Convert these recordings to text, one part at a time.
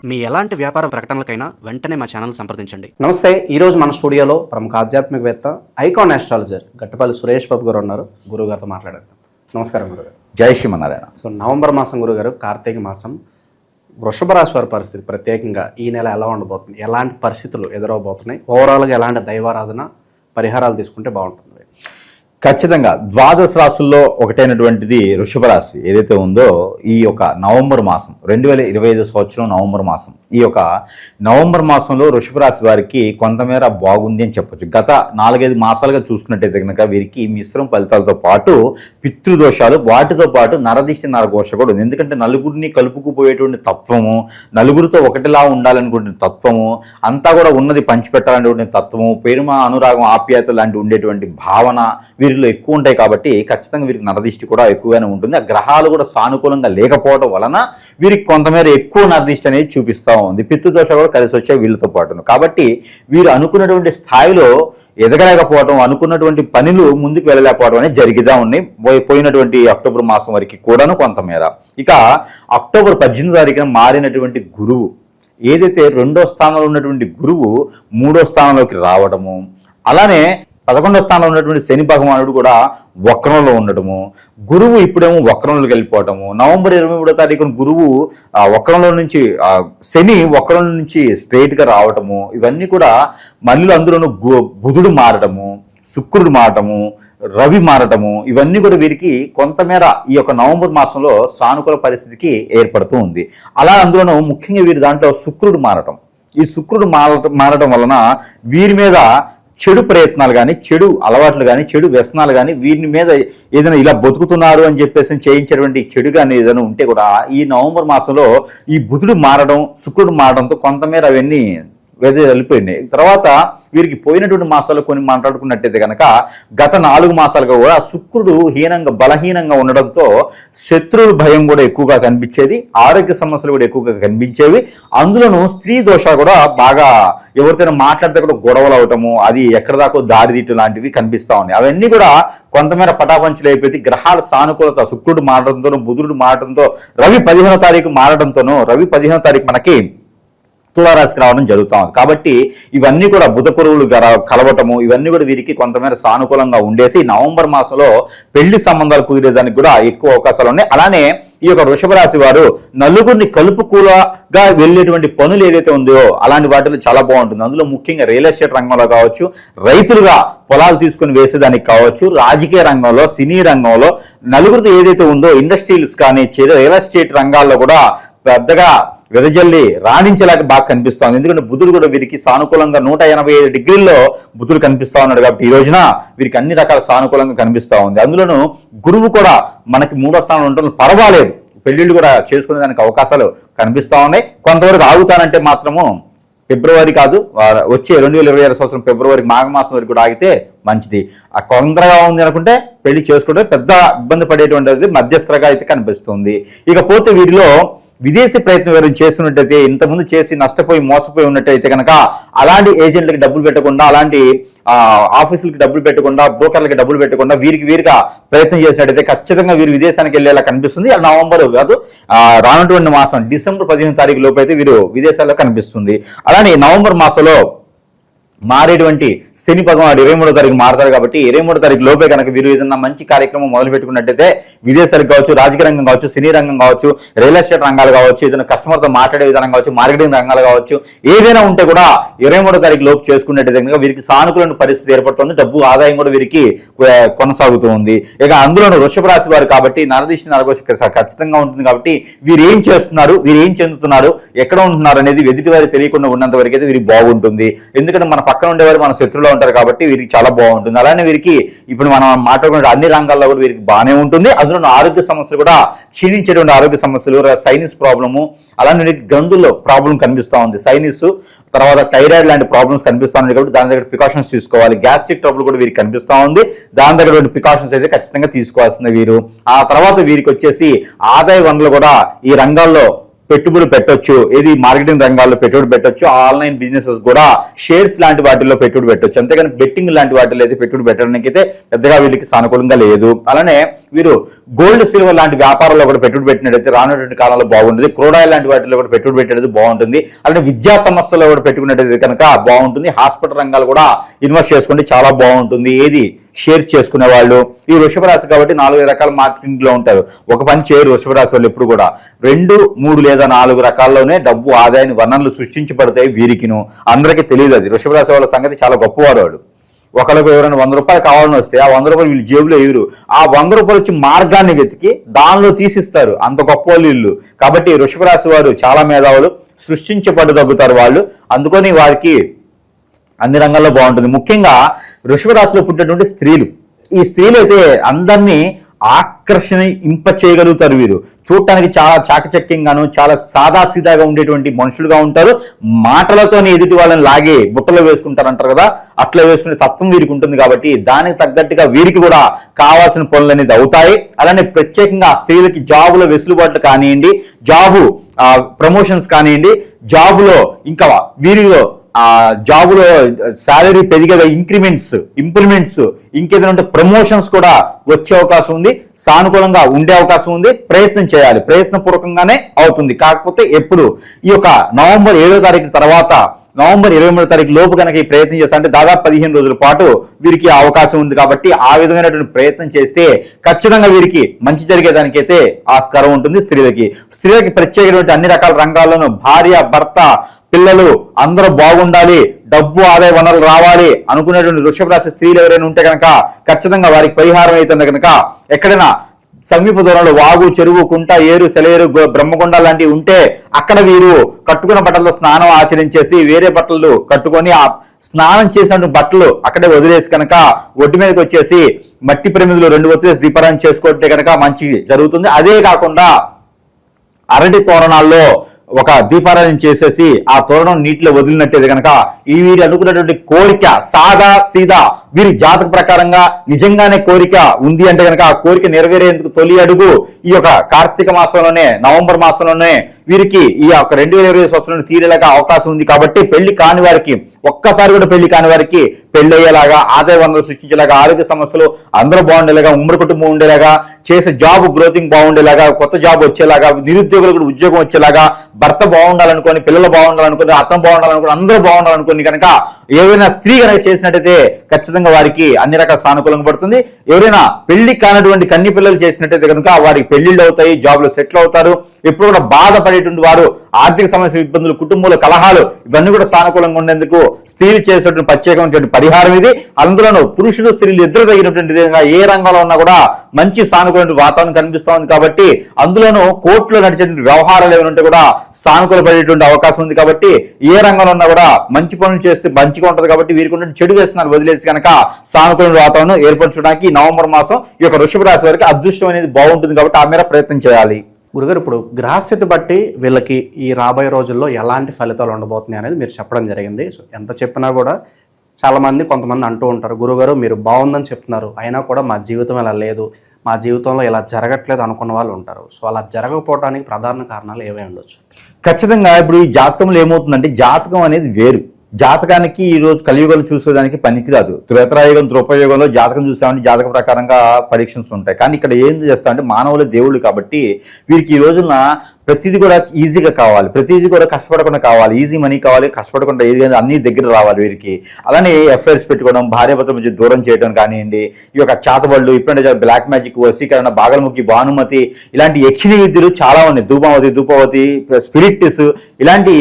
మీ ఎలాంటి వ్యాపార ప్రకటనలకైనా వెంటనే మా ఛానల్ సంప్రదించండి. నమస్తే. ఈరోజు మన స్టూడియోలో ప్రముఖ ఆధ్యాత్మికవేత్త ఐకాన్ ఆస్ట్రాలజర్ గట్టపల్లి సురేష్ బాబు గారు ఉన్నారు. గురుగారితో మాట్లాడారు. నమస్కారం గురుగారు. జై శ్రీమన్నారాయణ. సో నవంబర్ మాసం గురుగారు, కార్తీక మాసం, వృషభ రాశి వారి పరిస్థితి ప్రత్యేకంగా ఈ నెల ఎలా ఉండబోతుంది, ఎలాంటి పరిస్థితులు ఎదురవబోతున్నాయి, ఓవరాల్గా ఎలాంటి దైవారాధన పరిహారాలు తీసుకుంటే బాగుంటుంది? ఖచ్చితంగా ద్వాదశ రాశుల్లో ఒకటైనటువంటిది వృషభ రాశి ఏదైతే ఉందో, ఈ యొక్క నవంబర్ మాసం 2025 సంవత్సరం నవంబర్ మాసం, ఈ యొక్క నవంబర్ మాసంలో వృషభ రాశి వారికి కొంతమేర బాగుంది అని చెప్పొచ్చు. గత 4-5 మాసాలుగా చూసుకున్నట్టయితే కనుక వీరికి మిశ్రమ ఫలితాలతో పాటు పితృదోషాలు, వాటితో పాటు నరదిష్టి నరఘోష కూడా ఉంది. ఎందుకంటే నలుగురిని కలుపుకుపోయేటువంటి తత్వము, నలుగురితో ఒకటిలా ఉండాలనుకునే తత్వము, అంతా కూడా ఉన్నది పంచిపెట్టాలనేటువంటి తత్వము, ప్రేమ అనురాగం ఆప్యాయత లాంటి ఉండేటువంటి భావన వీరిలో ఎక్కువ ఉంటాయి. కాబట్టి ఖచ్చితంగా వీరికి నరదిష్టి కూడా ఎక్కువగానే ఉంటుంది. ఆ గ్రహాలు కూడా సానుకూలంగా లేకపోవడం వలన వీరికి కొంతమేర ఎక్కువ నరదిష్టి అనేది చూపిస్తూ ఉంది. పితృదోష కూడా కలిసి వచ్చాయి వీళ్ళతో పాటు. కాబట్టి వీరు అనుకున్నటువంటి స్థాయిలో ఎదగలేకపోవడం, అనుకున్నటువంటి పనులు ముందుకు వెళ్ళలేకపోవడం అనేది జరిగిదా ఉన్నాయి పోయినటువంటి అక్టోబర్ మాసం వరకు కూడాను కొంతమేర. ఇక అక్టోబర్ 18వ తారీఖున మారినటువంటి గురువు, ఏదైతే 2వ స్థానంలో ఉన్నటువంటి గురువు 3వ స్థానంలోకి రావడము, అలానే 11వ స్థానంలో ఉన్నటువంటి శని భగవానుడు కూడా వక్రంలో ఉండటము, గురువు ఇప్పుడేమో వక్రంలోకి వెళ్ళిపోవటము, నవంబర్ 23వ తారీఖున గురువు వక్రంలో నుంచి శని వక్రం నుంచి స్ట్రైట్గా రావటము, ఇవన్నీ కూడా మళ్ళీ అందులోనూ బుధుడు మారటము, శుక్రుడు మారటము, రవి మారటము, ఇవన్నీ కూడా వీరికి కొంతమేర ఈ యొక్క నవంబర్ మాసంలో సానుకూల పరిస్థితికి ఏర్పడుతూ ఉంది. అలా అందులోనూ ముఖ్యంగా వీరి దాంట్లో శుక్రుడు మారటం, ఈ శుక్రుడు మారటం వలన వీరి మీద చెడు ప్రయత్నాలు కానీ, చెడు అలవాట్లు కానీ, చెడు వ్యసనాలు కానీ, వీరి మీద ఏదైనా ఇలా బతుకుతున్నారు అని చెప్పేసి చేయించేటువంటి చెడు కానీ ఏదైనా ఉంటే కూడా ఈ నవంబర్ మాసంలో ఈ బుధుడు మారడం, శుక్రుడు మారడంతో కొంతమేర అవన్నీ వెళ్ళిపోయినాయి. తర్వాత వీరికి పోయినటువంటి మాసాల్లో కొన్ని మాట్లాడుకున్నట్టయితే కనుక గత 4 మాసాలుగా కూడా శుక్రుడు బలహీనంగా ఉండడంతో శత్రువుల భయం కూడా ఎక్కువగా కనిపించేది, ఆరోగ్య సమస్యలు కూడా ఎక్కువగా కనిపించేవి. అందులోనూ స్త్రీ దోషాలు కూడా బాగా, ఎవరితోనే మాట్లాడితే కూడా గొడవలు అవటము, అది ఎక్కడ దాకా దారిదీటు లాంటివి కనిపిస్తూ ఉన్నాయి. అవన్నీ కూడా కొంతమేర పటాపంచలు అయిపోయి గ్రహాల సానుకూలత, శుక్రుడు మారడంతోనూ, బుధుడు మారడంతో, రవి 15వ తారీఖు మారడంతోనూ, రవి 15వ తారీఖు మనకి తులారాశికి రావడం జరుగుతూ ఉంది. కాబట్టి ఇవన్నీ కూడా బుధ కురువులు కలవటము, ఇవన్నీ కూడా వీరికి కొంతమేర సానుకూలంగా ఉండేసి నవంబర్ మాసంలో పెళ్లి సంబంధాలు కుదిరేదానికి కూడా ఎక్కువ అవకాశాలు ఉన్నాయి. అలానే ఈ యొక్క వృషభ రాశి వారు నలుగురిని కలుపుకూలగా వెళ్ళేటువంటి పనులు ఏదైతే ఉందో అలాంటి వాటిలో చాలా బాగుంటుంది. అందులో ముఖ్యంగా రియల్ ఎస్టేట్ రంగంలో కావచ్చు, రైతులుగా పొలాలు తీసుకుని వేసేదానికి కావచ్చు, రాజకీయ రంగంలో, సినీ రంగంలో నలుగురితో ఏదైతే ఉందో, ఇండస్ట్రీస్ కానీ, రియల్ ఎస్టేట్ రంగాల్లో కూడా పెద్దగా వెదజల్లి రాణించేలాగా బాగా కనిపిస్తోంది. ఎందుకంటే బుధుడు కూడా వీరికి సానుకూలంగా 185 డిగ్రీల్లో బుధుడు కనిపిస్తూ ఉన్నాడు. కాబట్టి ఈ రోజున వీరికి అన్ని రకాల సానుకూలంగా కనిపిస్తూ ఉంది. అందులోనూ గురువు కూడా మనకి 3వ స్థానంలో ఉండడం పర్వాలేదు, పెళ్లిళ్ళు కూడా చేసుకునే దానికి అవకాశాలు కనిపిస్తూ ఉన్నాయి. కొంతవరకు ఆగుతానంటే మాత్రము ఫిబ్రవరి కాదు, వచ్చే 2026 సంవత్సరం ఫిబ్రవరి మాఘమాసం వరకు కూడా ఆగితే మంచిది. ఆ తొందరగా ఉంది అనుకుంటే పెళ్లి చేసుకుంటే పెద్ద ఇబ్బంది పడేటువంటిది మధ్యస్థగా అయితే కనిపిస్తుంది. ఇకపోతే వీరిలో విదేశీ ప్రయత్నం ఎవరైనా చేస్తున్నట్టయితే, ఇంతకుముందు చేసి నష్టపోయి మోసపోయి ఉన్నట్టయితే కనుక అలాంటి ఏజెంట్లకి డబ్బులు పెట్టకుండా, అలాంటి ఆఫీసులకి డబ్బులు పెట్టకుండా, బ్రోకర్లకి డబ్బులు పెట్టకుండా వీరిగా ప్రయత్నం చేసినట్టయితే ఖచ్చితంగా వీరు విదేశానికి వెళ్ళేలా కనిపిస్తుంది. నవంబర్ కాదు, రానటువంటి మాసం డిసెంబర్ 15వ తారీఖు లోపు అయితే వీరు విదేశాల్లో కనిపిస్తుంది. అలానే నవంబర్ మాసంలో మారేటువంటి శని భగవానుడు 23వ తారీఖు మారతారు. కాబట్టి 23వ తారీఖు లోపే కనుక వీరు ఏదన్నా మంచి కార్యక్రమం మొదలు పెట్టుకున్నట్టయితే విదేశాలకు కావచ్చు, రాజకీయ రంగం కావచ్చు, సినీ రంగం కావచ్చు, రియల్ ఎస్టేట్ రంగాలు కావచ్చు, ఏదైనా కస్టమర్తో మాట్లాడే విధానం కావచ్చు, మార్కెటింగ్ రంగాలు కావచ్చు, ఏదైనా ఉంటే కూడా 23వ తారీఖు లోపు చేసుకున్నట్టయితే కనుక వీరికి సానుకూల పరిస్థితి ఏర్పడుతుంది. డబ్బు ఆదాయం కూడా వీరికి కొనసాగుతూ ఉంది. ఇక అందులోనూ వృషభ రాశి వారు కాబట్టి నరదిష్టి నరఘోష ఖచ్చితంగా ఉంటుంది. కాబట్టి వీరు ఏం చేస్తున్నారు, వీరు ఏం చెందుతున్నారు, ఎక్కడ ఉంటున్నారు అనేది ఎదుటి వారికి తెలియకుండా ఉన్నంత వరకు అయితే వీరికి బాగుంటుంది. ఎందుకంటే మన పక్కన ఉండేవారు మన శత్రువులో ఉంటారు కాబట్టి వీరికి చాలా బాగుంటుంది. అలానే వీరికి ఇప్పుడు మనం మాట్లాడుకునే అన్ని రంగాల్లో కూడా వీరికి బాగానే ఉంటుంది. అందులో ఆరోగ్య సమస్యలు కూడా క్షీణించేటువంటి ఆరోగ్య సమస్యలు, సైనస్ ప్రాబ్లము, అలానే గ్రంథుల్లో ప్రాబ్లం కనిపిస్తూ ఉంది. సైనస్ తర్వాత థైరాయిడ్ లాంటి ప్రాబ్లమ్స్ కనిపిస్తూ ఉంది. కాబట్టి దాని దగ్గర ప్రికాషన్స్ తీసుకోవాలి. గ్యాస్ట్రిక్ ట్రబుల్ కూడా వీరికి కనిపిస్తూ ఉంది. దాని దగ్గర ప్రికాషన్స్ అయితే ఖచ్చితంగా తీసుకోవాల్సింది వీరు. ఆ తర్వాత వీరికి వచ్చేసి ఆదాయ వనరులు కూడా ఈ రంగాల్లో పెట్టుబడి పెట్టొచ్చు, ఏది మార్కెటింగ్ రంగాల్లో పెట్టుబడి పెట్టొచ్చు, ఆన్లైన్ బిజినెసెస్ కూడా షేర్స్ లాంటి వాటిల్లో పెట్టుబడి పెట్టొచ్చు. అంతేగాని బెట్టింగ్ లాంటి వాటిలో అయితే పెట్టుబడి పెట్టడానికి అయితే పెద్దగా వీళ్ళకి సానుకూలంగా లేదు. అలానే వీరు గోల్డ్ సిల్వర్ లాంటి వ్యాపారాల్లో కూడా పెట్టుబడి పెట్టినట్టయితే రానున్నటువంటి కాలంలో బాగుంటుంది. క్రూడాయిల్ లాంటి వాటిలో కూడా పెట్టుబడి పెట్టేది బాగుంటుంది. అలానే విద్యా సంస్థల్లో కూడా పెట్టుకున్నట్టయితే కనుక బాగుంటుంది. హాస్పిటల్ రంగాలు కూడా ఇన్వెస్ట్ చేసుకుంటే చాలా బాగుంటుంది. ఏది షేర్స్ చేసుకునే వాళ్ళు ఈ వృషభ రాశి కాబట్టి 4 రకాల మార్కెటింగ్ లో ఉంటారు. ఒక పని చేయరు వృషభ రాశి వాళ్ళు ఎప్పుడు కూడా 2, 3 లేదా 4 రకాల్లోనే డబ్బు ఆదాయాన్ని వనరులు సృష్టించబడతాయి. వీరికిను అందరికీ తెలియదు. అది వృషభ రాశి వాళ్ళ సంగతి చాలా గొప్పవారు. వాడు ఒకరికి ఎవరైనా 100 రూపాయలు కావాలని వస్తే ఆ 100 రూపాయలు వీళ్ళు జేబులో ఎగురు, ఆ 100 రూపాయలు వచ్చి మార్గాన్ని వెతికి దానిలో తీసిస్తారు. అంత గొప్ప వాళ్ళు. కాబట్టి వృషభ రాశి వారు చాలా మేధావులు, సృష్టించబడదగ్గుతారు వాళ్ళు. అందుకని వారికి అన్ని రంగాల్లో బాగుంటుంది. ముఖ్యంగా వృషభ రాశిలో పుట్టినటువంటి స్త్రీలు, ఈ స్త్రీలు అయితే అందరినీ ఆకర్షణ చేయగలుగుతారు. వీరు చూడటానికి చాలా చాకచక్యంగాను చాలా సాదాసీదాగా ఉండేటువంటి మనుషులుగా ఉంటారు. మాటలతోనే ఎదుటి వాళ్ళని లాగే బుట్టలో వేసుకుంటారు అంటారు కదా, అట్లా వేసుకునే తత్వం వీరికి ఉంటుంది. కాబట్టి దానికి తగ్గట్టుగా వీరికి కూడా కావాల్సిన పనులు అనేది అవుతాయి. అలానే ప్రత్యేకంగా స్త్రీలకి జాబులో వెసులుబాట్లు కానివ్వండి, జాబు ప్రమోషన్స్ కానివ్వండి, జాబులో ఇంకా వీరిలో జాబులో శాలరీ పెరిగేగా ఇంప్లిమెంట్స్ ఇంకేదైనా ఉంటే ప్రమోషన్స్ కూడా వచ్చే అవకాశం ఉంది. సానుకూలంగా ఉండే అవకాశం ఉంది. ప్రయత్నం చేయాలి, ప్రయత్నపూర్వకంగానే అవుతుంది. కాకపోతే ఎప్పుడు ఈ యొక్క నవంబర్ 7వ తారీఖు తర్వాత నవంబర్ 23వ తారీఖు లోపు కనుక ఈ ప్రయత్నం చేస్తా అంటే దాదాపు 15 రోజుల పాటు వీరికి అవకాశం ఉంది. కాబట్టి ఆ విధమైనటువంటి ప్రయత్నం చేస్తే ఖచ్చితంగా వీరికి మంచి జరిగేదానికైతే ఆస్కారం ఉంటుంది. స్త్రీలకి ప్రత్యేకమైనటువంటి అన్ని రకాల రంగాల్లోనూ భార్య, భర్త, పిల్లలు అందరూ బాగుండాలి, డబ్బు ఆదాయ వనరులు రావాలి అనుకునేటువంటి వృషభ రాశి స్త్రీలు ఎవరైనా ఉంటే కనుక ఖచ్చితంగా వారికి పరిహారం అవుతుంది. కనుక ఎక్కడైనా సమీప దూరంలో వాగు, చెరువు, కుంట, ఏరు, సెలయేరు, బ్రహ్మకొండ లాంటివి ఉంటే అక్కడ వీరు కట్టుకున్న బట్టలతో స్నానం ఆచరించేసి వేరే బట్టలు కట్టుకొని ఆ స్నానం చేసిన బట్టలు అక్కడే వదిలేసి కనుక ఒడ్డు మీదకి వచ్చేసి మట్టి ప్రమిదలు 2 వదిలేసి దీపారాయణ చేసుకుంటే కనుక మంచి జరుగుతుంది. అదే కాకుండా అరటి తోరణాల్లో ఒక దీపారాయణ చేసేసి ఆ తోరణం నీటిలో వదిలినట్టేది కనుక ఈ వీరి అనుకున్నటువంటి కోరిక సాదా సీదా వీరి జాతక ప్రకారంగా నిజంగానే కోరిక ఉంది అంటే కనుక ఆ కోరిక నెరవేరేందుకు తొలి అడుగు ఈ యొక్క కార్తీక మాసంలోనే, నవంబర్ మాసంలోనే వీరికి ఈ యొక్క 2020 సంవత్సరంలో తీరేలాగా అవకాశం ఉంది. కాబట్టి పెళ్లి కాని వారికి, ఒక్కసారి కూడా పెళ్లి కాని వారికి పెళ్లి అయ్యేలాగా, ఆదాయ వనరులు సృష్టించేలాగా, ఆరోగ్య సమస్యలు అందరూ బాగుండేలాగా, ఉమ్మడి కుటుంబం ఉండేలాగా, చేసే జాబ్ గ్రోతింగ్ బాగుండేలాగా, కొత్త జాబ్ వచ్చేలాగా, నిరుద్యోగులు కూడా ఉద్యోగం వచ్చేలాగా, భర్త బాగుండాలనుకోని, పిల్లలు బాగుండాలనుకుని, అతను బాగుండాలనుకుని, అందరూ బాగుండాలనుకుని కనుక ఏవైనా స్త్రీ కనుక చేసినట్టయితే ఖచ్చితంగా వారికి అన్ని రకాల సానుకూలంగా పడుతుంది. ఎవరైనా పెళ్లి కానటువంటి కన్ని పిల్లలు చేసినట్టయితే కనుక వారికి పెళ్లిళ్ళు అవుతాయి, జాబ్లో సెటిల్ అవుతారు. ఎప్పుడు కూడా బాధపడేటువంటి వారు, ఆర్థిక సమస్య, ఇబ్బందులు, కుటుంబంలో కలహాలు ఇవన్నీ కూడా సానుకూలంగా ఉండేందుకు స్త్రీలు చేసేటువంటి ప్రత్యేకమైనటువంటి పరిహారం ఇది. అందులోనూ పురుషులు, స్త్రీలు ఇద్దరు తగినటువంటి విధంగా ఏ రంగంలో ఉన్నా కూడా మంచి సానుకూలమైన వాతావరణం కనిపిస్తూ ఉంది. కాబట్టి అందులోనూ కోర్టులో నడిచేటువంటి వ్యవహారాలు ఏమైనా ఉంటే కూడా సానుకూల పడేటువంటి అవకాశం ఉంది. కాబట్టి ఏ రంగంలో ఉన్నా కూడా మంచి పనులు చేస్తే మంచిగా ఉంటుంది. కాబట్టి వీరికి ఉన్న చెడు వ్యసనాలు వదిలేసి కనుక సానుకూల వాతావరణం ఏర్పరచడానికి నవంబర్ మాసం ఈ యొక్క వృషభ రాశి వారికి అదృష్టం అనేది బాగుంటుంది. కాబట్టి ఆ మేర ప్రయత్నం చేయాలి. గురుగారు, ఇప్పుడు గ్రహస్థితి బట్టి వీళ్ళకి ఈ రాబోయే రోజుల్లో ఎలాంటి ఫలితాలు ఉండబోతున్నాయి అనేది మీరు చెప్పడం జరిగింది. సో ఎంత చెప్పినా కూడా చాలామంది కొంతమంది అంటూ ఉంటారు, గురుగారు మీరు బాగుందని చెప్తున్నారు, అయినా కూడా మా జీవితం ఇలా లేదు, మా జీవితంలో ఇలా జరగట్లేదు అనుకున్న వాళ్ళు ఉంటారు. సో అలా జరగకపోవడానికి ప్రధాన కారణాలు ఏవై ఉండొచ్చు? ఖచ్చితంగా ఇప్పుడు ఈ జాతకంలో ఏమవుతుందంటే, జాతకం అనేది వేరు. జాతకానికి ఈ రోజు కలియుగంలో చూసేదానికి పనికిరాదు. త్రేతాయుగం, ద్రౌపయుగంలో జాతకం చూసామంటే జాతక ప్రకారంగా పరీక్షన్స్ ఉంటాయి. కానీ ఇక్కడ ఏం చేస్తామంటే మానవుల దేవుళ్ళు కాబట్టి వీరికి ఈ రోజున ప్రతిదీ కూడా ఈజీగా కావాలి, ప్రతిదీ కూడా కష్టపడకుండా కావాలి, ఈజీ మనీ కావాలి, కష్టపడకుండా ఏది అన్ని దగ్గర రావాలి వీరికి. అలానే ఎఫ్ఐఆర్స్ పెట్టుకోవడం, భార్యాభర్తల మధ్య దూరం చేయడం కానివ్వండి, ఈ యొక్క చాతబళ్ళు, ఇప్పుడంటే బ్లాక్ మ్యాజిక్, వశీకరణ, బాగలముఖి, భానుమతి ఇలాంటి యక్షిణి విద్యలు చాలా ఉన్నాయి. ధూపవతి, స్పిరిట్స్ ఇలాంటి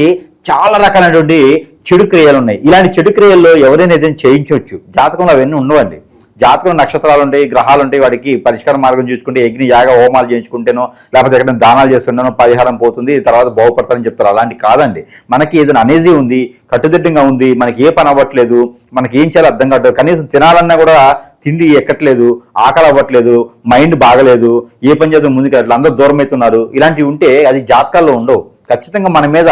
చాలా రకాలైనటువంటి చెడు క్రియలు ఉన్నాయి. ఇలాంటి చెడు క్రియల్లో ఎవరైనా ఏదైనా చేయించవచ్చు. జాతకంలో అవన్నీ ఉండవండి. జాతకంలో నక్షత్రాలు ఉంటాయి, గ్రహాలు ఉంటాయి, వాటికి పరిష్కార మార్గం చూసుకుంటే యజ్ఞ యాగ హోమాలు చేయించుకుంటేనో లేకపోతే ఎక్కడ దానాలు చేస్తుంటేనో పరిహారం పోతుంది, తర్వాత బాగుపడతారని చెప్తారు. అలాంటి కాదండి. మనకి ఏదైనా అనేజీ ఉంది, కట్టుదిట్టంగా ఉంది, మనకి ఏ పని అవ్వట్లేదు, మనకి ఏం చేయాలో అర్థం కావట్లేదు, కనీసం తినాలన్నా కూడా తిండి ఎక్కట్లేదు, ఆకలి అవ్వట్లేదు, మైండ్ బాగలేదు, ఏ పని చేద్దాం ముందుకు అట్లా అందరూ దూరం అవుతున్నారు, ఇలాంటివి ఉంటే అది జాతకాల్లో ఉండవు. ఖచ్చితంగా మన మీద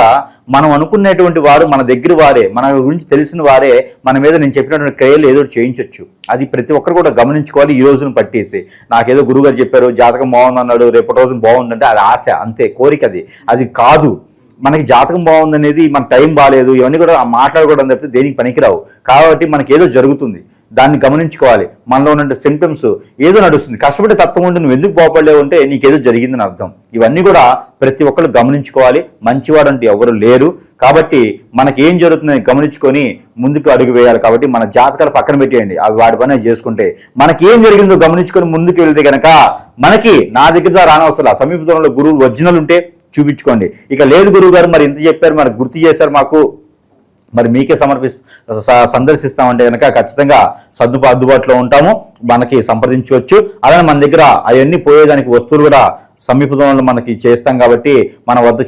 మనం అనుకునేటువంటి వారు మన దగ్గర వారే, మన గురించి తెలిసిన వారే మన మీద నేను చెప్పినటువంటి క్రియలు ఏదో చేయించవచ్చు. అది ప్రతి ఒక్కరు కూడా గమనించుకోవాలి. ఈ రోజును పట్టేసి నాకేదో గురువుగారు చెప్పారు, జాతకం బాగుందన్నాడు, రేపటి రోజున బాగుందంటే అది ఆశ అంతే, కోరిక. అది కాదు. మనకి జాతకం బాగుందనేది, మన టైం బాగాలేదు, ఇవన్నీ కూడా మాట్లాడుకోవడం తప్పితే దేనికి పనికిరావు. కాబట్టి మనకి ఏదో జరుగుతుంది, దాన్ని గమనించుకోవాలి. మనలో ఉన్న సింప్టమ్స్ ఏదో నడుస్తుంది, కష్టపడే తత్వం ఉండి నువ్వు ఎందుకు బాగుపడలేవు అంటే నీకేదో జరిగిందని అర్థం. ఇవన్నీ కూడా ప్రతి ఒక్కరు గమనించుకోవాలి. మంచివాడు అంటే ఎవరు లేరు. కాబట్టి మనకి ఏం జరుగుతుందని గమనించుకొని ముందుకు అడుగు వేయాలి. కాబట్టి మన జాతకాలు పక్కన పెట్టేయండి, అవి వాడి పని చేసుకుంటే మనకి ఏం జరిగిందో గమనించుకొని ముందుకు వెళ్తే కనుక మనకి నా దగ్గర రానవసరం. సమీప దూరంలో గురువు ఒరిజినల్ ఉంటే చూపించుకోండి. ఇక లేదు గురువు గారు మరి ఇంత చెప్పారు, మరి గుర్తు చేశారు మాకు, మరి మీకే సందర్శిస్తామంటే కనుక ఖచ్చితంగా అందుబాటులో ఉంటాము, మనకి సంప్రదించవచ్చు. అలానే మన దగ్గర అవన్నీ పోయేదానికి వస్తువులు కూడా సమీపంలో మనకి చేస్తాం. కాబట్టి మన వద్ద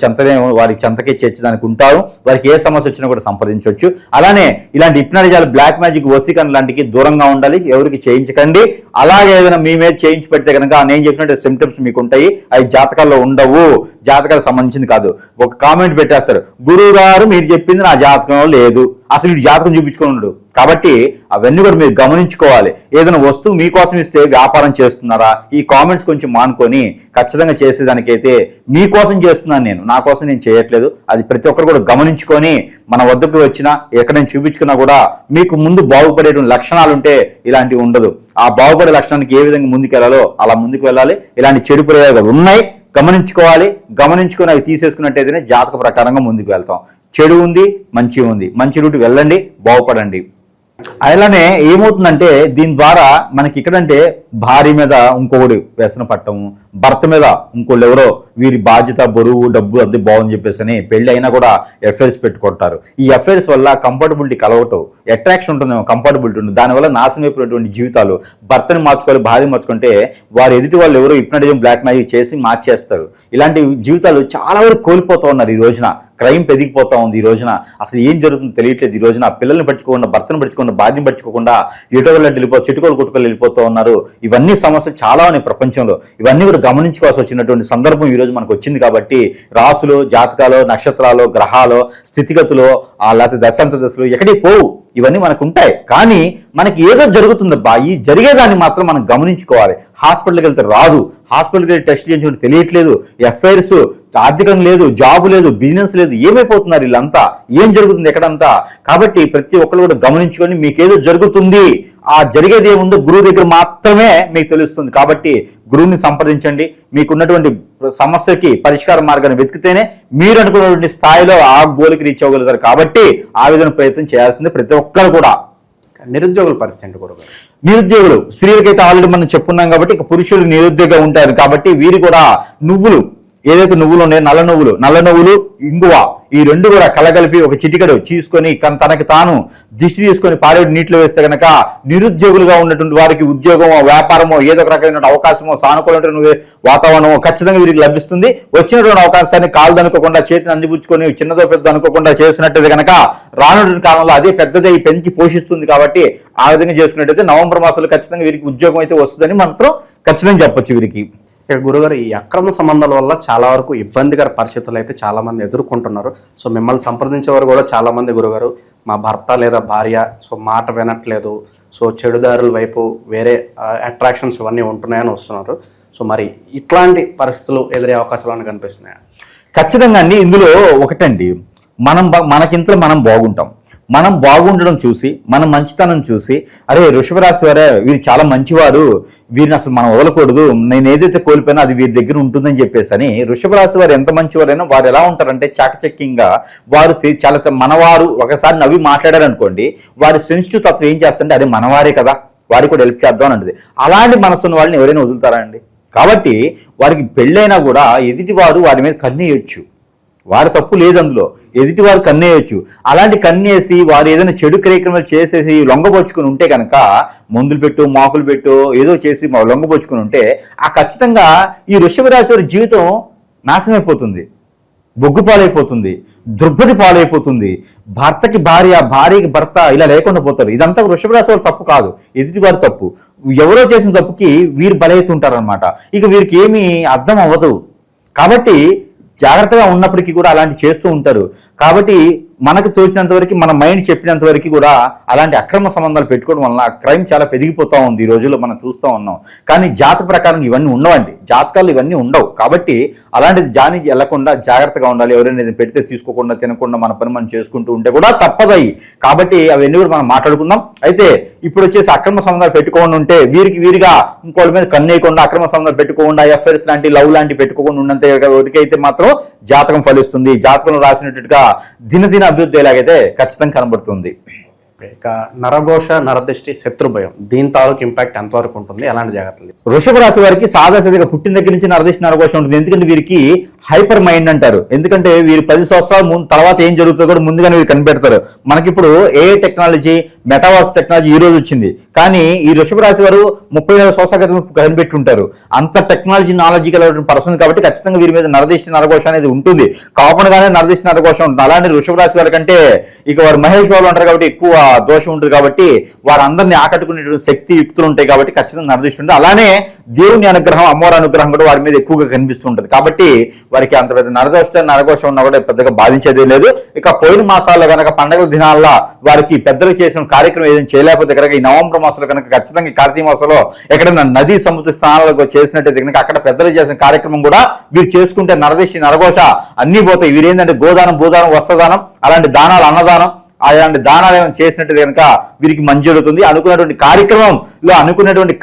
వారికి చెంతకే చేర్చడానికి ఉంటారు. వారికి ఏ సమస్య వచ్చినా కూడా సంప్రదించవచ్చు. అలానే ఇలాంటి హిప్నటిజాలు, బ్లాక్ మ్యాజిక్, వసీకరణ లాంటివి దూరంగా ఉండాలి, ఎవరికి చేయించకండి. అలాగే ఏదైనా మీ మీద చేయించి పెడితే కనుక నేను చెప్పినట్టు సిమ్టమ్స్ మీకు ఉంటాయి, అవి జాతకాల్లో ఉండవు, జాతకాలకు సంబంధించింది కాదు. ఒక కామెంట్ పెట్టేస్తారు, గురువు గారు మీరు చెప్పింది నా జాతకంలో లేదు, అసలు వీడు జాతకం చూపించుకున్నాడు. కాబట్టి అవన్నీ కూడా మీరు గమనించుకోవాలి. ఏదైనా వస్తువు మీకోసం ఇస్తే వ్యాపారం చేస్తున్నారా? ఈ కామెంట్స్ కొంచెం మానుకొని ఖచ్చితంగా చేసేదానికైతే మీకోసం చేస్తున్నాను నేను, నా కోసం నేను చేయట్లేదు. అది ప్రతి ఒక్కరు కూడా గమనించుకొని మన వద్దకు వచ్చినా ఎక్కడైనా చూపించుకున్నా కూడా మీకు ముందు బాగుపడేటువంటి లక్షణాలు ఉంటే ఇలాంటివి ఉండదు. ఆ బాగుపడే లక్షణానికి ఏ విధంగా ముందుకు వెళ్ళాలో అలా ముందుకు వెళ్ళాలి. ఇలాంటి చెడు ప్రయోగాలు ఉన్నాయి, గమనించుకొని అవి తీసేసుకున్నట్టయితేనే జాతక ప్రకారంగా ముందుకు వెళ్తాం. చెడు ఉంది, మంచి ఉంది, మంచి రూట్ వెళ్ళండి, బాగుపడండి. అలానే ఏమవుతుందంటే దీని ద్వారా మనకి ఇక్కడంటే భార్య మీద ఇంకొకటి వ్యసన పట్టము, భర్త మీద ఇంకోళ్ళు ఎవరో వీరి బాధ్యత, బరువు, డబ్బు అంతే బాగుంది చెప్పేసి అని పెళ్లి అయినా కూడా ఎఫ్ఐఆర్స్ పెట్టుకుంటారు. ఈ ఎఫ్ఐఆర్స్ వల్ల కంఫర్టబిలిటీ కలవటం, అట్రాక్షన్ ఉంటుందేమో, కంఫర్టబిలిటీ ఉంటుంది, దానివల్ల నాశనం అయిపోయినటువంటి జీవితాలు. భర్తని మార్చుకోవాలి, భార్య మార్చుకుంటే వారు ఎదుటి వాళ్ళు ఎవరో హిప్నటిజం, బ్లాక్ మ్యాజిక్ చేసి మార్చేస్తారు. ఇలాంటి జీవితాలు చాలా వరకు కోల్పోతూ ఉన్నారు. ఈ రోజున క్రైమ్ పెరిగిపోతా ఉంది. ఈ రోజున అసలు ఏం జరుగుతుందో తెలియట్లేదు. ఈ రోజున పిల్లల్ని పట్టుకోకుండా, భర్తను పట్టుకోకుండా, భార్యను పట్టుకోకుండా చెట్టుకోలు కొట్టుకొని వెళ్ళిపోతూ ఉన్నారు. ఇవన్నీ సమస్యలు చాలా ఉన్నాయి ప్రపంచంలో. ఇవన్నీ కూడా గమనించుకోవాల్సి వచ్చినటువంటి సందర్భం ఈ రోజు మనకు వచ్చింది. కాబట్టి రాసులు, జాతకాలు, నక్షత్రాలు, గ్రహాలు, స్థితిగతులు, లేకపోతే దశలు ఎక్కడికి పోవు, ఇవన్నీ మనకు ఉంటాయి. కానీ మనకి ఏదో జరుగుతుందబ్బా, ఈ జరిగేదాన్ని మాత్రం మనం గమనించుకోవాలి. హాస్పిటల్కి వెళ్తే రాదు, హాస్పిటల్కి వెళ్ళి టెస్ట్ చేయించుకుంటే తెలియట్లేదు, ఎఫ్ఐఆర్స్, ఆర్థికం లేదు, జాబ్ లేదు, బిజినెస్ లేదు, ఏమైపోతున్నారు వీళ్ళంతా, ఏం జరుగుతుంది ఎక్కడంతా. కాబట్టి ప్రతి ఒక్కరు కూడా గమనించుకొని మీకేదో జరుగుతుంది, ఆ జరిగేది ఏముందో గురువు దగ్గర మాత్రమే మీకు తెలుస్తుంది. కాబట్టి గురువుని సంప్రదించండి. మీకున్నటువంటి సమస్యకి పరిష్కార మార్గాన్ని వెతికితేనే మీరు అనుకున్నటువంటి స్థాయిలో ఆ గోల్కి రీచ్ అవ్వగలుగుతారు. కాబట్టి ఆ విధంగా ప్రయత్నం చేయాల్సింది ప్రతి ఒక్కరు కూడా. నిరుద్యోగుల పరిస్థితి కూడా, నిరుద్యోగులు, స్త్రీలకైతే ఆల్రెడీ మనం చెప్పున్నాం కాబట్టి ఇక పురుషులు నిరుద్యోగంగా ఉంటారు. కాబట్టి వీరు కూడా నువ్వులు, ఏదైతే నువ్వులు ఉన్నాయో, నల్ల నువ్వులు, ఇంగువ, ఈ రెండు కూడా కలగలిపి ఒక చిటికెడు తీసుకొని తనకి తాను దిష్టి తీసుకొని పారేడు నీటిలో వేస్తే కనుక నిరుద్యోగులుగా ఉన్నటువంటి వారికి ఉద్యోగమో, వ్యాపారమో, ఏదో ఒక రకమైన అవకాశమో, సానుకూలమైన వాతావరణమో ఖచ్చితంగా వీరికి లభిస్తుంది. వచ్చినటువంటి అవకాశాన్ని కాలు అనుకోకుండా, చేతిని అందిపుచ్చుకొని చిన్నదో పెద్ద అనుకోకుండా చేసినట్టయితే కనుక రానున్న కాలంలో అదే పెద్దదే పెంచి పోషిస్తుంది. కాబట్టి ఆ విధంగా చేసుకున్నట్టయితే నవంబర్ మాసంలో ఖచ్చితంగా వీరికి ఉద్యోగం అయితే వస్తుందని మాత్రం ఖచ్చితంగా చెప్పొచ్చు. వీరికి ఇక్కడ గురుగారు ఈ అక్రమ సంబంధాల వల్ల చాలా వరకు ఇబ్బందికర పరిస్థితులు అయితే చాలా మంది ఎదుర్కొంటున్నారు. సో మిమ్మల్ని సంప్రదించేవారు కూడా చాలా మంది, గురుగారు మా భర్త లేదా భార్య సో మాట వినట్లేదు, సో చెడుదారుల వైపు వేరే అట్రాక్షన్స్ ఇవన్నీ ఉంటున్నాయని వస్తున్నారు. సో మరి ఇట్లాంటి పరిస్థితులు ఎదురే అవకాశాలు కనిపిస్తున్నాయా? ఖచ్చితంగా అండి. ఇందులో ఒకటండి, మనకింతలో మనం బాగుంటాం, మనం బాగుండడం చూసి, మన మంచితనం చూసి, అరే వృషభ రాశి వారే వీరు చాలా మంచివారు, వీరిని అసలు మనం వదలకూడదు, నేను ఏదైతే కోల్పోయినా అది వీరి దగ్గర ఉంటుందని చెప్పేసి అని. వృషభ రాశి వారు ఎంత మంచివారైనా వారు ఎలా ఉంటారంటే చాకచక్యంగా వారు చాలా మనవారు. ఒకసారి నవ్వి మాట్లాడారనుకోండి, వారి సెన్సిటివ్ తత్వం ఏం చేస్తారంటే అదే మనవారే కదా, వారికి కూడా హెల్ప్ చేద్దాం అని అంటది. అలాంటి మనసున్న వాళ్ళని ఎవరైనా వదులుతారా అండి? కాబట్టి వారికి పెళ్ళైనా కూడా ఎదుటివారు వారి మీద కన్నేయొచ్చు, వారి తప్పు లేదు అందులో, ఎదుటి వారు కన్నేయచ్చు. అలాంటి కన్నేసి వారు ఏదైనా చెడు కార్యక్రమాలు చేసేసి లొంగబొచ్చుకుని ఉంటే కనుక, మందులు పెట్టు, మాకులు పెట్టు, ఏదో చేసి లొంగబొచ్చుకుని ఉంటే ఆ ఖచ్చితంగా ఈ వృషభ రాశి వారి జీవితం నాశనం అయిపోతుంది, బొగ్గు పాలైపోతుంది, దుర్గతి పాలైపోతుంది. భర్తకి భార్య, భార్యకి భర్త ఇలా లేకుండా పోతారు. ఇదంతా వృషభ రాశి వారి తప్పు కాదు, ఎదుటి వారి తప్పు. ఎవరో చేసిన తప్పుకి వీరు బలవుతుంటారనమాట. ఇక వీరికి ఏమీ అర్థం అవ్వదు. కాబట్టి జాగ్రత్తగా ఉన్నప్పటికీ కూడా అలాంటి చేస్తూ ఉంటారు. కాబట్టి మనకు తోచినంత వరకు మన మైండ్ చెప్పినంత వరకు కూడా అలాంటి అక్రమ సంబంధాలు పెట్టుకోవడం వలన క్రైమ్ చాలా పెరిగిపోతూ ఉంది ఈ రోజుల్లో మనం చూస్తూ ఉన్నాం. కానీ జాతక ప్రకారం ఇవన్నీ ఉండవండి, జాతకాలు ఇవన్నీ ఉండవు. కాబట్టి అలాంటిది జాని వెళ్లకుండా జాగ్రత్తగా ఉండాలి. ఎవరైనా పెడితే తీసుకోకుండా తినకుండా మన పని మనం చేసుకుంటూ ఉంటే కూడా తప్పదయ్యి. కాబట్టి అవన్నీ కూడా మనం మాట్లాడుకుందాం. అయితే ఇప్పుడు వచ్చేసి అక్రమ సంబంధాలు పెట్టుకోకుండా ఉంటే వీరిగా ఇంకోళ్ళ మీద కన్నేయకుండా అక్రమ సంబంధాలు పెట్టుకోకుండా ఎఫ్ఐఆర్స్ లాంటి లవ్ లాంటి పెట్టుకోకుండా ఉన్నంత ఒకటికైతే మాత్రం జాతకం ఫలిస్తుంది. జాతకంలో రాసినట్టుగా దినదిన అభివృద్ధి ఎలాగైతే ఖచ్చితంగా కనబడుతుంది. ఇక నరఘోష, నరదృష్టి, శత్రుభయం దీని తాలూకు ఇంపాక్ట్ ఎంతవరకు ఉంటుంది, ఎలాంటి జాగ్రత్తలు? వృషభ రాశి వారికి సాదాసీదగా పుట్టిన దగ్గర నుంచి నరదృష్టి నరఘోష ఉంటుంది. ఎందుకంటే వీరికి హైపర్ మైండ్ అంటారు. ఎందుకంటే వీరు 10 సంవత్సరాల ముందు తర్వాత ఏం జరుగుతుందో కూడా ముందుగానే వీరు కనిపెడతారు. మనకిప్పుడు ఏ టెక్నాలజీ, మెటావర్స్ టెక్నాలజీ ఈ రోజు వచ్చింది, కానీ ఈ వృషభ రాశి వారు 30 సంవత్సరాల క్రితం కనిపెట్టి ఉంటారు. అంత టెక్నాలజీ నాలెడ్జ్ గల పర్సన్ కాబట్టి ఖచ్చితంగా వీరి మీద నరదృష్టి నరఘోష అనేది ఉంటుంది. కామన్ గానే నరదృష్టి నరఘోష ఉంటుంది. అలాంటి వృషభ రాశి వారి కంటే ఇక వారు మహేష్ బాబు అంటారు కాబట్టి ఎక్కువ దోషం ఉంటుంది. కాబట్టి వారందరినీ ఆకట్టుకునేటువంటి శక్తి యుక్తులు ఉంటాయి కాబట్టి ఖచ్చితంగా నరదృష్టి ఉంటుంది. అలానే దేవుని అనుగ్రహం, అమ్మవారి అనుగ్రహం కూడా వారి మీద ఎక్కువగా కనిపిస్తూ ఉంటుంది. కాబట్టి వారికి అంత పెద్ద నరఘోషం ఉన్నా కూడా పెద్దగా బాధించేదే లేదు. ఇక పోయిన మాసాల్లో కనుక పండుగల దినాల్లో వారికి పెద్దలు చేసిన కార్యక్రమం ఏదైనా చేయలేకపోతే కనుక ఈ నవంబర్ మాసంలో కనుక ఖచ్చితంగా కార్తీక మాసంలో ఎక్కడైనా నదీ సముద్ర స్థానాలకు చేసినట్టయితే కనుక అక్కడ పెద్దలు చేసిన కార్యక్రమం కూడా వీరు చేసుకుంటే నరదృష్టి నరఘోష అన్ని పోతాయి. వీరేంటంటే గోదానం, భూదానం, వస్త్రదానం, అలాంటి దానాలు, అన్నదానం, అలాంటి దానాలు ఏమైనా చేసినట్టు కనుక వీరికి మంచి జరుగుతుంది. అనుకున్నటువంటి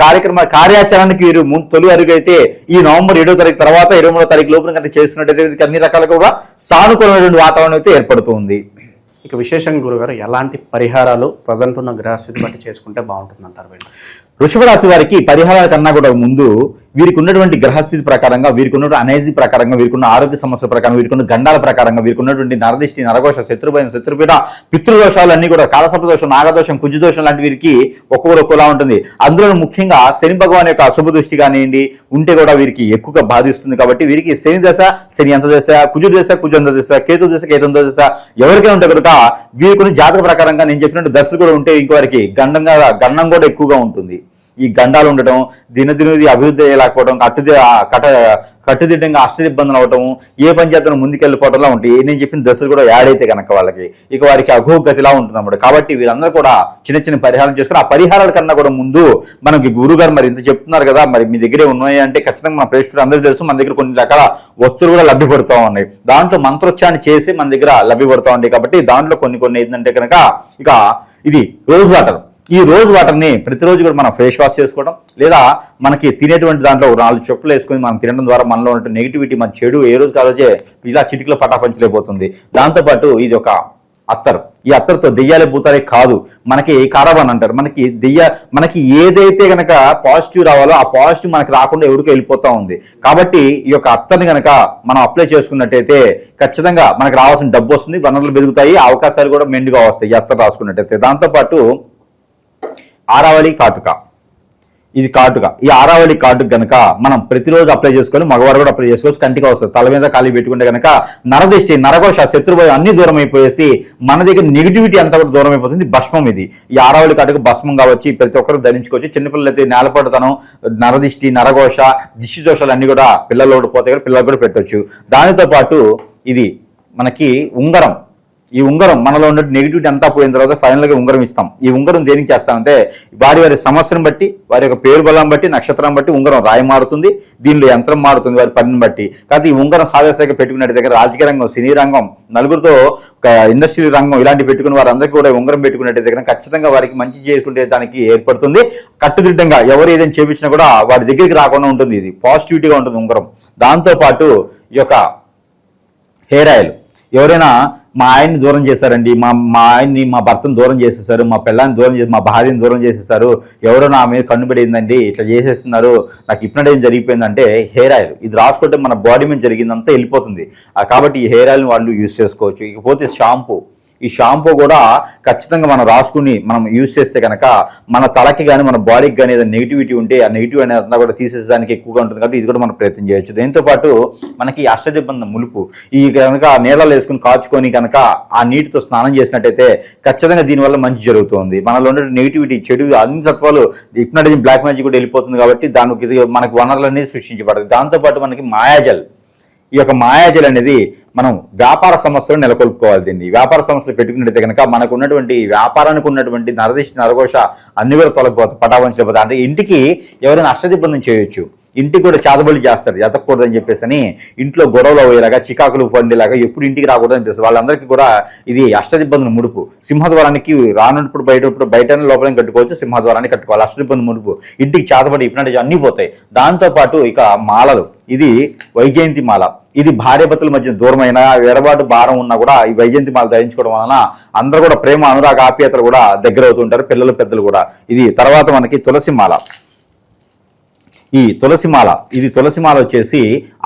కార్యాచరణకి వీరు తొలి అడుగైతే ఈ నవంబర్ 7వ తారీఖు తర్వాత 23వ తారీఖు లోపల కనుక చేసినట్టయితే అన్ని రకాలుగా కూడా సానుకూలమైనటువంటి వాతావరణం అయితే ఏర్పడుతుంది. ఇక విశేషంగా గురుగారు ఎలాంటి పరిహారాలు ప్రజెంట్ ఉన్న గ్రహస్థితి బట్టి చేసుకుంటే బాగుంటుంది అంటారు? వృషభ రాశి వారికి పరిహారాల కన్నా కూడా ముందు వీరికి ఉన్నటువంటి గ్రహస్థితి ప్రకారంగా, వీరికి ఉన్నటువంటి అనైజీ ప్రకారంగా, వీరికి ఉన్న ఆరోగ్య సమస్యల ప్రకారం, వీరికి ఉన్న గండాల ప్రకారంగా, వీరికి ఉన్నటువంటి నరదృష్టి నరఘోష, శత్రుభయం, శత్రుపీడ, పితృదోషాలన్నీ కూడా కాలసర్పదోషం, నాగదోషం, కుజదోషం లాంటి వీరికి ఒక్కొక్కలా ఉంటుంది. అందులో ముఖ్యంగా శని భగవాన్ యొక్క అశుభ దృష్టి కానివ్వండి ఉంటే కూడా వీరికి ఎక్కువగా బాధిస్తుంది. కాబట్టి వీరికి శని దశ, శని అంత దశ, కుజుడు దశ, కుజంత దశ, కేతు దశ, కేతంత దశ ఎవరికైనా ఉంటే కనుక వీరికి జాతక ప్రకారంగా నేను చెప్పినట్టు దశలు కూడా ఉంటే ఇంకో వారికి గండం కూడా ఎక్కువగా ఉంటుంది. ఈ గండాలు ఉండటం, దినదినది అభివృద్ధి అయ్యేలాకపోవడం, కట్టుదిట్టంగా అష్టదిబ్బందులు అవటం, ఏ పంచాయతీలో ముందుకెళ్ళిపోవడంలా ఉంటాయి. నేను చెప్పిన దశలు కూడా యాడ్ అయితే కనుక వాళ్ళకి ఇక వారికి అఘోగతిలా ఉంటుంది అన్నమాట. కాబట్టి వీరందరూ కూడా చిన్న చిన్న పరిహారాలు చేసుకుని ఆ పరిహారాల కన్నా కూడా ముందు మనకి గురుగారు మరి ఇంత చెప్తున్నారు కదా, మరి మీ దగ్గరే ఉన్నాయి అంటే ఖచ్చితంగా మన ప్రేక్షకులు అందరికీ తెలుసు మన దగ్గర కొన్ని రకాల వస్తువులు కూడా లభ్యపడుతూ ఉన్నాయి. దాంట్లో మంత్రోచ్చారణ చేసి మన దగ్గర లభ్యపడుతూ ఉంటాయి. కాబట్టి దాంట్లో కొన్ని ఏంటంటే కనుక ఇక ఇది రోజ్ వాటర్. ఈ రోజ్ వాటర్ని ప్రతిరోజు కూడా మనం ఫేస్ వాష్ చేసుకోవడం, లేదా మనకి తినేటువంటి దాంట్లో 4 చొప్పులు వేసుకొని మనం తినడం ద్వారా మనలో ఉన్న నెగిటివిటీ, మన చెడు ఏ రోజు కారోజే ఇలా చిటికలో పటాపంచలేకపోతుంది. దాంతోపాటు ఇది ఒక అత్తరు. ఈ అత్తరుతో దెయ్యాలే భూతాలే కాదు, మనకి కారాబాన్ అంటారు. మనకి ఏదైతే గనక పాజిటివ్ రావాలో ఆ పాజిటివ్ మనకి రాకుండా ఎవరికి వెళ్ళిపోతా ఉంది. కాబట్టి ఈ యొక్క అత్తర్ని గనక మనం అప్లై చేసుకున్నట్టయితే ఖచ్చితంగా మనకి రావాల్సిన డబ్బు వస్తుంది, వనరులు పెరుగుతాయి, అవకాశాలు కూడా మెండుగా వస్తాయి ఈ అత్తరు రాసుకున్నట్టయితే. దాంతోపాటు ఆరావళి కాటుక, ఇది కాటుక. ఈ ఆరావళి కాటుక కనుక మనం ప్రతిరోజు అప్లై చేసుకొని మగవారు కూడా అప్లై చేసుకోవచ్చు. కంటికి వస్తుంది. తల మీద ఖాళీ పెట్టుకుంటే కనుక నరదృష్టి, నరఘోష, శత్రుభయం అన్ని దూరం అయిపోయేసి మన దగ్గర నెగిటివిటీ అంతా కూడా దూరం అయిపోతుంది. భస్మం ఇది. ఈ ఆరావళి కాటుక భస్మం కావచ్చు, ప్రతి ఒక్కరు ధరించుకోవచ్చు. చిన్నపిల్లలు అయితే నేలపడతనం, నరదృష్టి, నరఘోష, దిష్టి దోషాలు అన్ని కూడా పిల్లలు పోతే కూడా పిల్లలు కూడా పెట్టవచ్చు. దానితో పాటు ఇది మనకి ఉంగరం. ఈ ఉంగరం మనలో ఉన్న నెగిటివిటీ అంతా పోయిన తర్వాత ఫైనల్గా ఉంగరం ఇస్తాం. ఈ ఉంగరం దేనికి చేస్తామంటే వారి సమస్యను బట్టి, వారి యొక్క పేరు బలం బట్టి, నక్షత్రం బట్టి ఉంగరం రాయి మారుతుంది, దీనిలో యంత్రం మారుతుంది వారి పనిని బట్టి. కాబట్టి ఈ ఉంగరం సాధారణంగా పెట్టుకున్నట్టు దగ్గర రాజకీయ రంగం, సినీ రంగం, నలుగురితో ఒక ఇండస్ట్రీ రంగం ఇలాంటి పెట్టుకుని వారందరికీ కూడా ఉంగరం పెట్టుకున్నట్టు దగ్గర ఖచ్చితంగా వారికి మంచి చేసుకుంటే దానికి ఏర్పడుతుంది. కట్టుదిట్టంగా ఎవరు ఏదైనా చేపించినా కూడా వారి దగ్గరికి రాకుండా ఉంటుంది. ఇది పాజిటివిటీగా ఉంటుంది ఉంగరం. దాంతోపాటు ఈ యొక్క హెయిర్ ఆయిల్. ఎవరైనా మా ఆయన్ని దూరం చేశారండి, మా ఆయన్ని, మా భర్తను దూరం చేసేసారు, మా పిల్లాన్ని దూరం చేసి, మా భార్యని దూరం చేసేసారు, ఎవరో నా మీద కన్నుబడిందండి, ఇట్లా చేసేస్తున్నారు, నాకు ఇప్పుడేం జరిగిపోయిందంటే హెయిర్ ఆయిల్ ఇది రాసుకుంటే మన బాడీ మీద జరిగిందంతా వెళ్ళిపోతుంది. కాబట్టి ఈ హెయిర్ ఆయిల్ని వాళ్ళు యూజ్ చేసుకోవచ్చు. ఇకపోతే షాంపూ. ఈ షాంపూ కూడా ఖచ్చితంగా మనం రాసుకుని మనం యూజ్ చేస్తే కనుక మన తలకి కానీ మన బాడీకి కానీ ఏదైనా నెగిటివిటీ ఉంటే ఆ నెగిటివ్ అనేది అంతా కూడా తీసేసేదానికి ఎక్కువగా ఉంటుంది. కాబట్టి ఇది కూడా మనం ప్రయత్నం చేయొచ్చు. దీంతోపాటు మనకి అష్టదిబ్బంది ములుపు, ఈ కనుక నీళ్ళలో వేసుకుని కాచుకొని కనుక ఆ నీటితో స్నానం చేసినట్టయితే ఖచ్చితంగా దీనివల్ల మంచి జరుగుతుంది. మనలో ఉండే నెగిటివిటీ, చెడు అన్ని తత్వాలు హిప్నటిజం, బ్లాక్ మ్యాజిక్ కూడా వెళ్ళిపోతుంది. కాబట్టి దానికి మనకి వనరులన్నీ సృష్టించబడుతుంది. దాంతోపాటు మనకి మాయాజల్. ఈ యొక్క మాయాజాలం అనేది మనం వ్యాపార సంస్థలు నెలకొల్పుకోవాలి. దీన్ని వ్యాపార సంస్థలు పెట్టుకున్నట్టయితే కనుక మనకు ఉన్నటువంటి వ్యాపారానికి ఉన్నటువంటి నరదిష్టి నరఘోష అన్ని కూడా తొలగిపోతాయి, పటావంచలేకపోతాయి. అంటే ఇంటికి ఎవరైనా అష్టదిబ్బంది చేయొచ్చు, ఇంటికి కూడా చేతబడి చేస్తారు, ఎతకూడదని చెప్పేసి అని ఇంట్లో గొడవలు అయ్యేలాగా చికాకులు పండేలాగా ఎప్పుడు ఇంటికి రాకూడదని అనిపిస్తుంది. వాళ్ళందరికీ కూడా ఇది అష్టదిబ్బందుల ముడుపు. సింహద్వారానికి రానున్నప్పుడు బయట లోపల కట్టుకోవచ్చు, సింహద్వారాన్ని కట్టుకోవాలి. అష్టదిబ్బంది ముడుపు, ఇంటికి చేతబడి ఇప్పుడంటే అన్నీ పోతాయి. దాంతోపాటు ఇక మాలలు, ఇది వైజయంతి మాల. ఇది భార్యాభర్తల మధ్య దూరమైన ఎడబాటు భారం ఉన్నా కూడా ఈ వైజయంతి మాల ధరించుకోవడం వలన అందరూ కూడా ప్రేమ అనురాగ ఆప్యాయతలు కూడా దగ్గర అవుతుంటారు, పిల్లలు పెద్దలు కూడా. ఇది తర్వాత మనకి తులసి మాల. ఈ తులసిమాల, ఇది తులసిమాల వచ్చేసి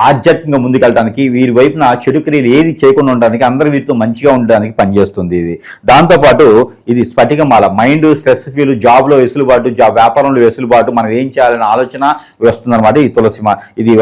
ఆధ్యాత్మికంగా ముందుకెళ్ళడానికి, వీరి వైపున చెడు క్రియలు ఏది చేయకుండా ఉండడానికి, అందరూ వీరితో మంచిగా ఉండడానికి పనిచేస్తుంది ఇది. దాంతోపాటు ఇది స్ఫటికమాల, మైండ్ స్ట్రెస్ ఫీల్, జాబ్లో వెసులుబాటు, వ్యాపారంలో వెసులుబాటు, మనం ఏం చేయాలనే ఆలోచన వస్తుందన్నమాట ఈ తులసిమాల. ఇది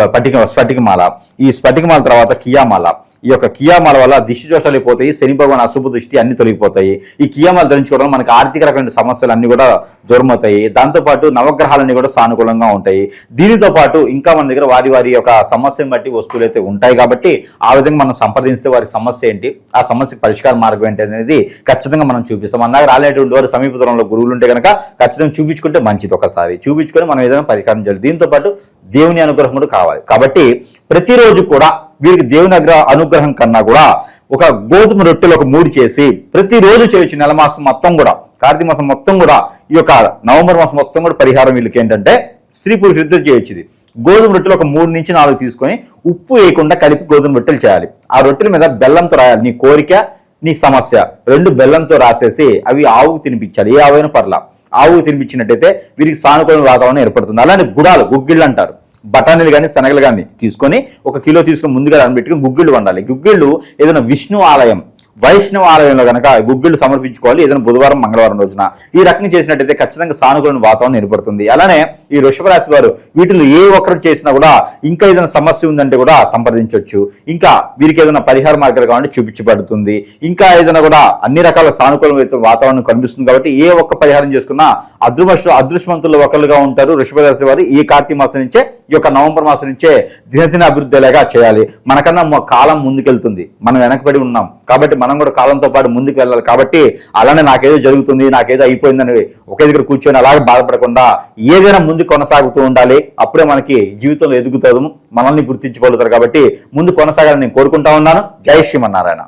స్ఫటికమాల. ఈ స్ఫటికమాల తర్వాత కియామాల. ఈ యొక్క కియామాల వల్ల దిష్టి దోషాలు పోతాయి, శని భగవాన్ అశుభ దృష్టి అన్ని తొలగిపోతాయి. ఈ కియామాల ధరించుకోవడం మనకి ఆర్థిక రకమైన సమస్యలు అన్ని కూడా దూరం అవుతాయి. దాంతోపాటు నవగ్రహాలన్నీ కూడా సానుకూలంగా ఉంటాయి. దీనితో పాటు ఇంకా మన దగ్గర వారి యొక్క సమస్యను బట్టి వస్తువులు అయితే ఉంటాయి కాబట్టి ఆ విధంగా మనం సంప్రదిస్తే వారికి సమస్య ఏంటి, ఆ సమస్యకి పరిష్కార మార్గం ఏంటి అనేది ఖచ్చితంగా మనం చూపిస్తాం. మన దగ్గర రాలేటువంటి వారు సమీప దూరంలో గురువులు ఉంటే కనుక ఖచ్చితంగా చూపించుకుంటే మంచిది. ఒకసారి చూపించుకొని మనం ఏదైనా పరిష్కారం చేయాలి. దీంతో పాటు దేవుని అనుగ్రహం కూడా కావాలి. కాబట్టి ప్రతిరోజు కూడా వీరికి దేవుని అనుగ్రహం కన్నా కూడా ఒక గోధుమ రొట్టెలు ఒక 3 చేసి ప్రతిరోజు చేయొచ్చు. నెల మాసం మొత్తం కూడా, కార్తీక మాసం మొత్తం కూడా, ఈ యొక్క నవంబర్ మాసం మొత్తం కూడా పరిహారం వీళ్ళకి ఏంటంటే స్త్రీ పురుషులు ఇద్దరు చేయొచ్చు. ఇది గోధుమ రొట్టెలు ఒక 3 నుంచి 4 తీసుకొని ఉప్పు వేయకుండా కలిపి గోధుమ రొట్టెలు చేయాలి. ఆ రొట్టెల మీద బెల్లంతో రాయాలి. నీ కోరిక, నీ సమస్య 2 బెల్లంతో రాసేసి అవి ఆవుకు తినిపించాలి. ఏ ఆవైనా పర్లా, ఆవుకు తినిపించినట్టయితే వీరికి సానుకూల వాతావరణం ఏర్పడుతుంది. అలానే గుడాలు, గుగ్గిళ్ళు అంటారు. బఠానీలు కానీ శనగలు కానీ తీసుకొని 1 కిలో తీసుకొని ముందుగా నానబెట్టుకుని గుగ్గిళ్ళు వండాలి. గుగ్గిళ్ళు ఏదైనా విష్ణు ఆలయం, వైష్ణవ ఆలయంలో కనుక గుగ్గిళ్ళు సమర్పించుకోవాలి, ఏదైనా బుధవారం మంగళవారం రోజున. ఈ రకంగా చేసినట్టయితే ఖచ్చితంగా సానుకూల వాతావరణం ఏర్పడుతుంది. అలానే ఈ వృషభ రాశి వారు వీటిలో ఏ ఒక్కరు చేసినా కూడా ఇంకా ఏదైనా సమస్య ఉందంటే కూడా సంప్రదించవచ్చు. ఇంకా వీరికి ఏదైనా పరిహార మార్గాలు కావాలంటే చూపించబడుతుంది. ఇంకా ఏదైనా కూడా అన్ని రకాల సానుకూల వాతావరణం కనిపిస్తుంది. కాబట్టి ఏ ఒక్క పరిహారం చేసుకున్నా అదృష్టవంతులు ఒకరుగా ఉంటారు వృషభ రాశి వారు. ఈ కార్తీక మాసం నుంచే, ఈ యొక్క నవంబర్ మాసం నుంచే దినదిన అభివృద్ధిలాగా చేయాలి. మనకన్నా కాలం ముందుకెళ్తుంది, మనం వెనకబడి ఉన్నాం కాబట్టి మనం కూడా కాలంతో పాటు ముందుకు వెళ్ళాలి. కాబట్టి అలానే నాకేదో జరుగుతుంది, నాకేదో అయిపోయిందని ఒకే దగ్గర కూర్చొని అలాగే బాధపడకుండా ఏదైనా ముందు కొనసాగుతూ ఉండాలి. అప్పుడే మనకి జీవితంలో ఎదుగుతాము, మనల్ని గుర్తించుకోగలుగుతారు. కాబట్టి ముందు కొనసాగాలని నేను కోరుకుంటా ఉన్నాను. జై శ్రీమన్నారాయణ.